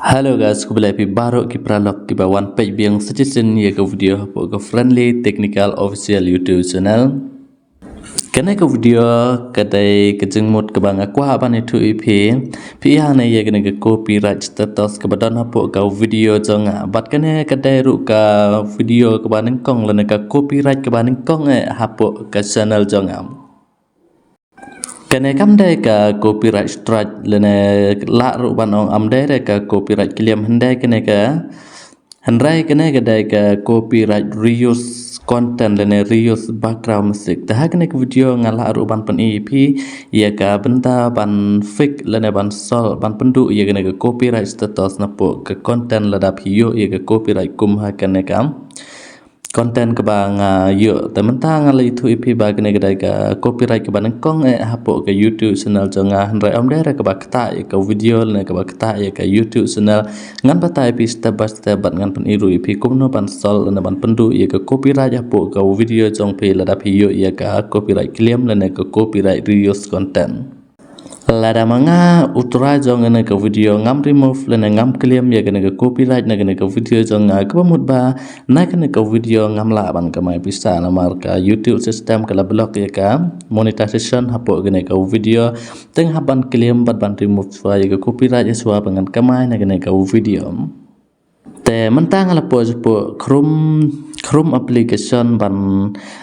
Halo guys, kembali lagi baru kita pralog kita one page yang suggestion ya ke video ke friendly technical official YouTube channel. Kena ke video kedai kejengmut ke bang aku aban itu IP pihak ni ya kena ke copyright status ke badan apa ke video jangan bat kena kedai ru ke video ke badan kong lena ke copyright ke badan kong hapo ke channel jangan. Kena kamdai ka copyright strike lene la ru banong amdai ka copyright claim handai kena ka handai kena kedai ka copyright reuse content lene reuse background music dah kena ke video ngala ru ban pen EP ya ka benta ban fake lene ban sol ban pendu ya kena ke copyright status napo ke content ladap hiyo ya ke copyright kum ha kena kam konten ke bang yo tementang ala itu IP bagi negara ke copyright ke bang kong hapo ke YouTube channel jangan rai om daerah ke bakta ke video ne ke bakta ke YouTube channel ngan bata IP step by step ngan peniru IP kumno ban sol ne ban pendu ya ke copyright hapo ke video jong pe lada video ya ke copyright claim ne ke copyright reuse content lada manga utra jong ne ke video ngam remove le ngam claim ya ke copyright ne ke video jong ke pamut ba na ke video ngam la ban ke mai bisa na marka YouTube system ke la block ya ka monetization hapo ke video teng haban claim ban remove swa ya ke copyright ya swa bangan ke mai ne ke video te mentang ala po Chrome application ban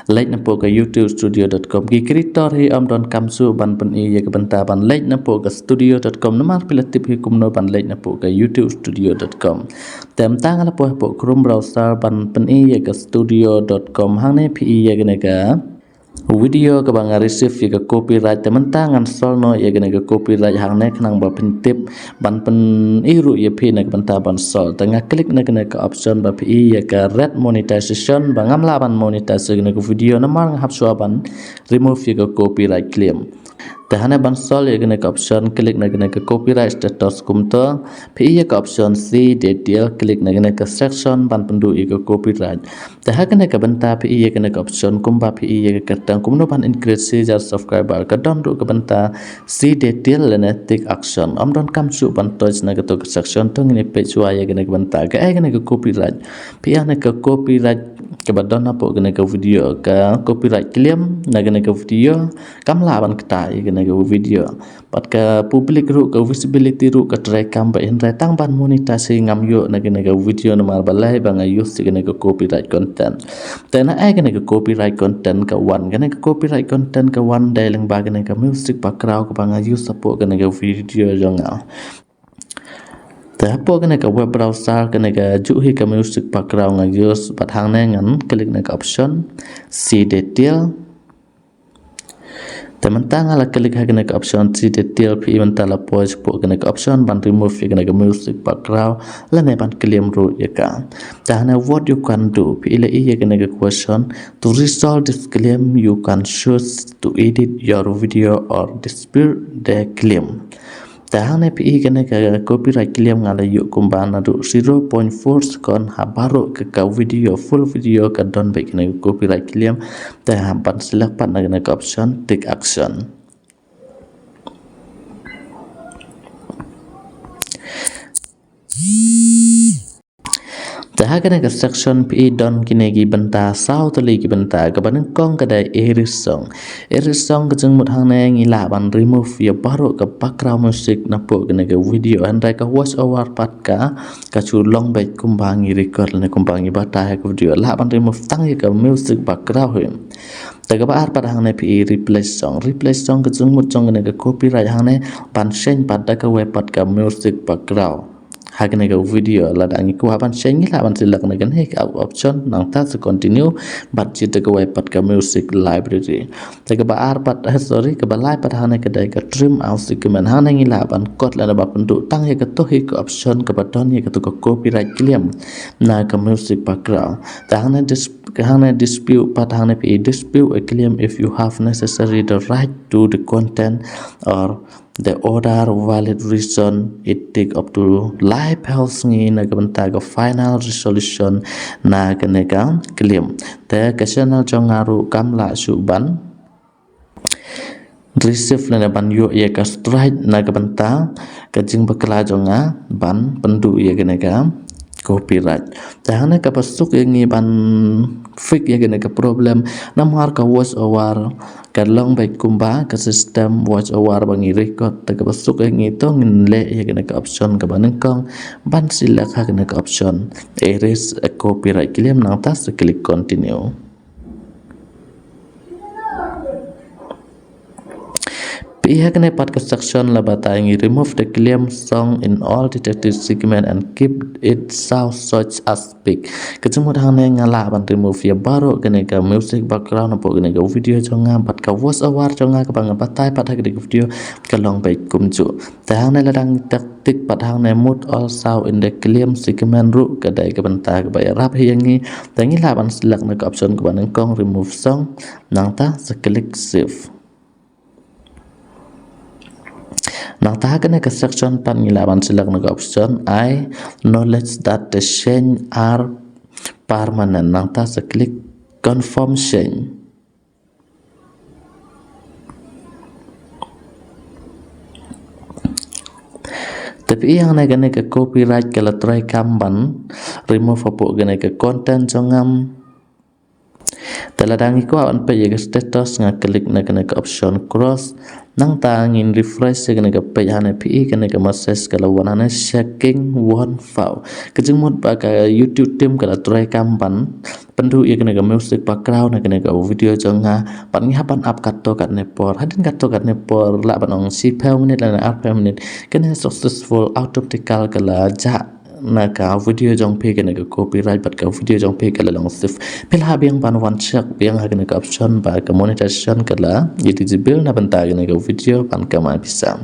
like na po ke youtube-studio.com ki creator hi don kamsu ban pen ya ke benta ban like na po ke studio.com namar pilatip hi kumno ban like na po ke youtube-studio.com te mentang ala po Chrome browser ban pen ya ke studio.com hang ne pi ya ke video ke bang receive ya ke copyright tementangan solno ya ke copyright hang ne nang ba pentip ban pen iru ya pi nak banta ban sol tengah klik nak ke option ba pi ya ke red monetization bangam la ban monetization ke video namar hap ban remove ya ke copyright claim tahana ban sol ya ke option klik nak ke copyright status kumto pi ya ke option C detail klik nak ke section ban pendu ya ke copyright tahana ke banta pi ya ke option kumba pi ya ke tang kumno ban increase jar subscriber ka don ru ke banta C detail lene take action am don kam su ban touch na ke to section to ngini page wa ya ke banta ke ke copyright pi ya ke copyright ke badon apo ke video ka copyright claim na ke video kam la ban kta ke video pat ke public ru ke visibility ru ke try kam ba in tang ban monetasi ngam yo na ke video na mar balai bang use ke copyright content tena ke copyright content ke one ke copyright content ke one dai leng ba ke music background ke bang use support ke video jonga tapi ke web browser ke juhi ke music background use pat hang ngan klik ke option see detail tementang ala klik ke option see detail pi mentala pose po ke option ban remove ke music background lane ban claim ru ya ka tahana what you can do pi ile ke question to resolve this claim you can choose to edit your video or dispute the claim tahane pi ke copyright claim ngala yu kumbana du 0.4 second habaru ke video full video ka don baik ke copyright claim tah ban select pat ke option take action Dah kena ke section pi don kini gi benta sau tali gi benta ke ban kong kedai erisong ke jeng mut hang ne ngila ban remove ya baru ke background music napo kena ke video andai ke voice over pat ka chu long baik kumbangi record ne kumbangi bata ke video la ban remove tang ke music background him ta ke bar pat hang ne pi replace song ke jeng mut jong ke copyright hang ne ban sen pat da ke web pat ke music background hagane ke video la dangi ku haban sengi la ban silak na gan he option nang ta to continue but jit ke web pat ke music library ta ke bar pat sorry ke balai pat hane ke dai ke trim out segment hane ngi la ban kot la ba pendu tang he ke to he ke option ke button he ke to copyright claim na ke music background ta hane dispute pat hane pi dispute a claim if you have necessary the right to the content or the other valid reason it take up to live health ngi na benta ke final resolution na ke claim te ke channel jongaru kam la suban receive na ban yo ye ka strike na ka banta ka jing bakla jonga ban pendu ye gena ka copyright tahana ka pasuk ye ngi ban fix ye gena ka problem nam har ka voice over ka long baik kumba ka system voice over bangi record ta ka pasuk ye ngi to ngin le ye gena ka option ka ban kong ban select ha gena ka option erase a copyright claim nang ta click continue. Pihak ne pat section la batangi remove the claim song in all detected segment and keep it sound such as speak. Kecuma hang ne ngala ban remove ya baru kene ka music background apa kene ka video jonga pat ka voice over jonga ka bang batai pat ha video ka long baik kumju. Ta hang ne ladang taktik pat hang ne mute all sound in the claim segment ru ka dai ka banta ka bayar rap hiangi tangi la ban select na ka option ka ban kong remove song nang ta click save. Nang tahakan ke section pan ngilaban select na option I knowledge that the change are permanent nang ta click confirm change. Tapi yang nak ke copyright kalau try kamban remove apa gana ke content jongam teladang iko awan pe ye status nga klik na kena ke option cross nang tangin refresh kena ke page hane pi kena ke message kalau wanana checking one file kejeng mod ba ka YouTube team kalau try kampan pendu ye kena ke music background na kena ke video jonga pan ngapan up kato kat nepor hadin kato kat nepor la ban ong si pel minute la 8 minute kena successful automatically kala ja na ka video jong pe kena ke copyright bat ka video jong pe kala long sif pel ha biang ban one check biang ha kena ke option ba ka monetization kala yiti jibil na banta kena ke video ban ka ma bisa